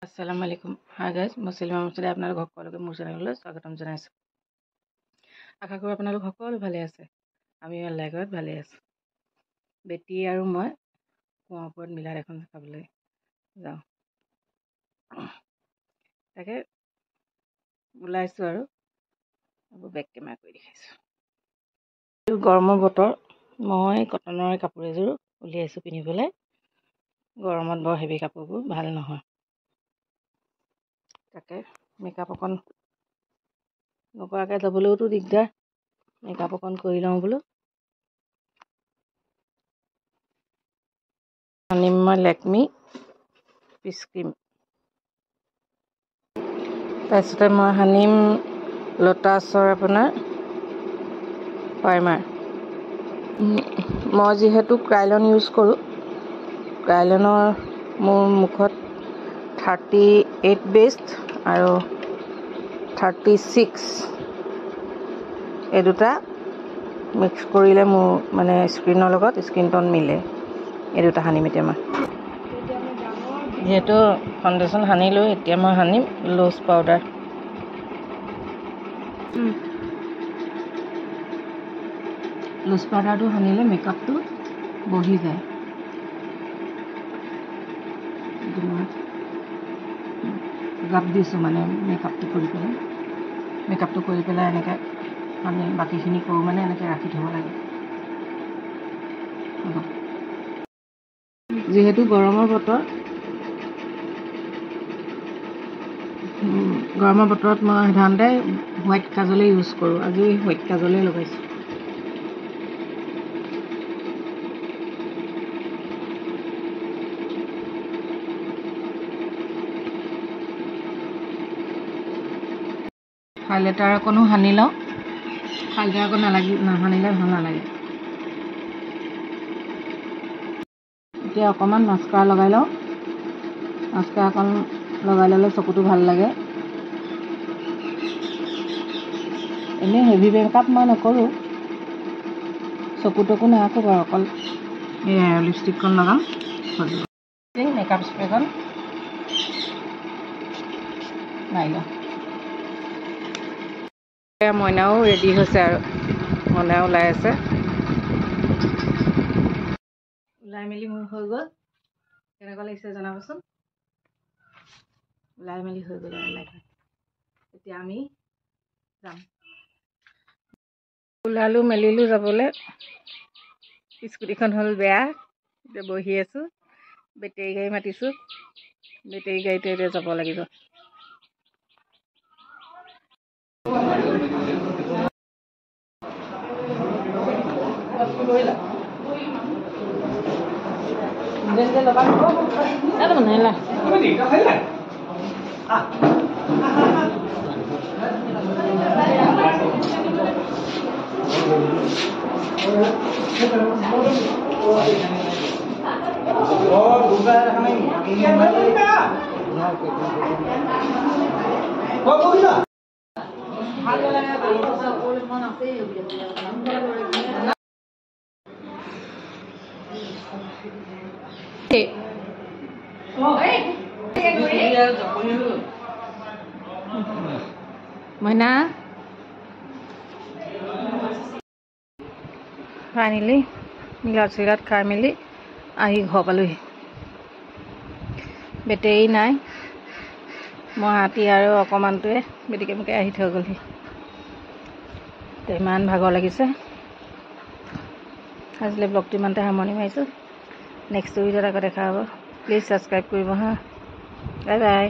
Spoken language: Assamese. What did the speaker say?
আসসালামু আলাইকুম। হাই গাইজ, মই চিলিমা মুছলি আপোনালোক সকলোকে মোৰ চেনেললৈ স্বাগতম জনাইছোঁ। আশা কৰোঁ আপোনালোক সকলো ভালে আছে। আমি আল্লাহৰ ঘৰত ভালে আছোঁ। বেটি আৰু মই কুঁৱাৰ ওপৰত মিলাদ এখন চাবলৈ যাওঁ। তাকে ওলাইছোঁ আৰু বেক কেমেৰা কৰি দেখাইছোঁ। গৰমৰ বতৰ, মই কটনৰ কাপোৰ এযোৰ উলিয়াইছোঁ পিন্ধিবলৈ। গৰমত বৰ হেভি কাপোৰবোৰ ভাল নহয়। তাকে মেকআপ অকণ নকৰাকৈ যাবলৈওতো দিগদাৰ, মেকআপ অকণ কৰি লওঁ বোলো। সানিম মই লেকমি পিচ ক্ৰীম, তাৰপিছতে মই সানিম লোটাছৰ আপোনাৰ প্ৰাইমাৰ। মই যিহেতু ক্ৰাইলন ইউজ কৰোঁ, ক্ৰাইলনৰ মোৰ মুখত 38 বেষ্ট আৰু 36 এই দুটা মিক্স কৰিলে মোৰ মানে স্কিনৰ লগত স্কিন টন মিলে। এই দুটা সানিম এতিয়া মই। যিহেতু ফাউণ্ডেশ্যন সানিলোঁ, এতিয়া মই সানিম লুজ পাউডাৰ। লুজ পাউডাৰটো সানিলে মেকআপটো বহি যায়। গাপ দিছোঁ মানে মেকআপটো কৰি পেলাই এনেকৈ সানি বাকীখিনি কৰোঁ মানে এনেকৈ ৰাখি থ'ব লাগে। যিহেতু গৰমৰ বতৰত মই সাধাৰণতে হোৱাইট কাজলে ইউজ কৰোঁ। আজি হোৱাইট কাজলে লগাইছোঁ। হাইলাইটাৰ অকণো সানি লওঁ। হাইলাইটাৰ অকণ নাসানিলে ভাল নালাগে। এতিয়া অকণমান মাস্কাৰা লগাই লওঁ। মাস্কাৰা অকণ লগাই ল'লে চকুটো ভাল লাগে। এনেই হেভি মেকআপ মই নকৰোঁ, চকুটকু নাৰাখোঁ বাৰু, অকল এই লিপষ্টিকখন লগাম। মেকআপ স্প্ৰেখন মাৰি লওঁ। মইনাও ৰেডি হৈছে আৰু মইনাও ওলাই আছে। ওলাই মেলি মোৰ হৈ গ'ল। কেনেকুৱা লাগিছে জনাবচোন। ওলাই মেলি হৈ গ'ল আৰু এতিয়া আমি যাম। ওলালোঁ মেলিলোঁ যাবলৈ। স্কুটিখন হ'ল বেয়া, এতিয়া বহি আছোঁ। বেটেৰী গাড়ী মাতিছোঁ, বেটেৰী গাড়ীতে এতিয়া যাব লাগিব। মইনা ফাইনেলি মিলাদ চিলাদ খাই মেলি আহি ঘৰ পালোহি। বেটেৰী নাই, মই হাতী আৰু অকণমানটোৱে বেটিকে মোকে আহি থৈ গ'লহি। ইমান ভাগৰ লাগিছে। আজিলৈ ব্লগটো ইমানতে সামৰণি মাৰিছোঁ। নেক্সট ভিডিঅ'ত আকৌ দেখা হ'ব। প্লিজ ছাবস্ক্ৰাইব কৰিব হা। Bye bye.